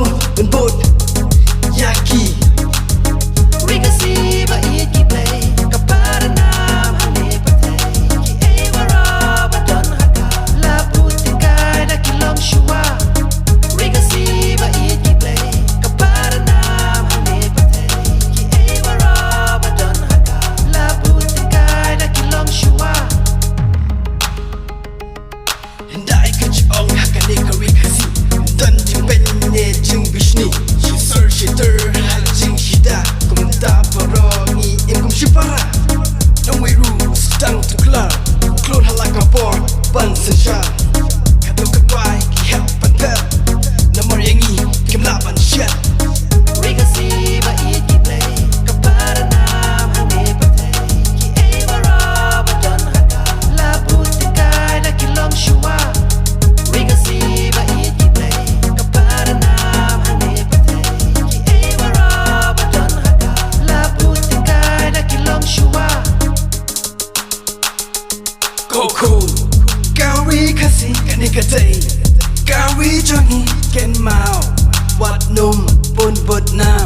Panu Benbut Yaki Rikasi bait kiplay kaparanam hanipatay ki ewara badon haka labut tingkai na kilom shua Rikasi bait kiplay kaparanam hanipatay ki ewara badon haka labut tingkai na kilom shua Hindai kejong hakane karikasi Dan jimpen ne jing bishni She search she ter haljing shida Kumta parongi im kum shipara Nong wei ru stang tu klar Klon halaka por ban sensha Kato kapai ki hap pantel Namor yangi kim laban shet Rikasi bait kiplay kaparanam hanipatay ki ewara badon haka labut tingkai na kilom shua Rikasi bait kiplay kaparanam hanipatay ki ewara badon haka labut tingkai na kilom shua Koko Kawi kasi kanikatay Kawi jongi ken mau Wat num pun but na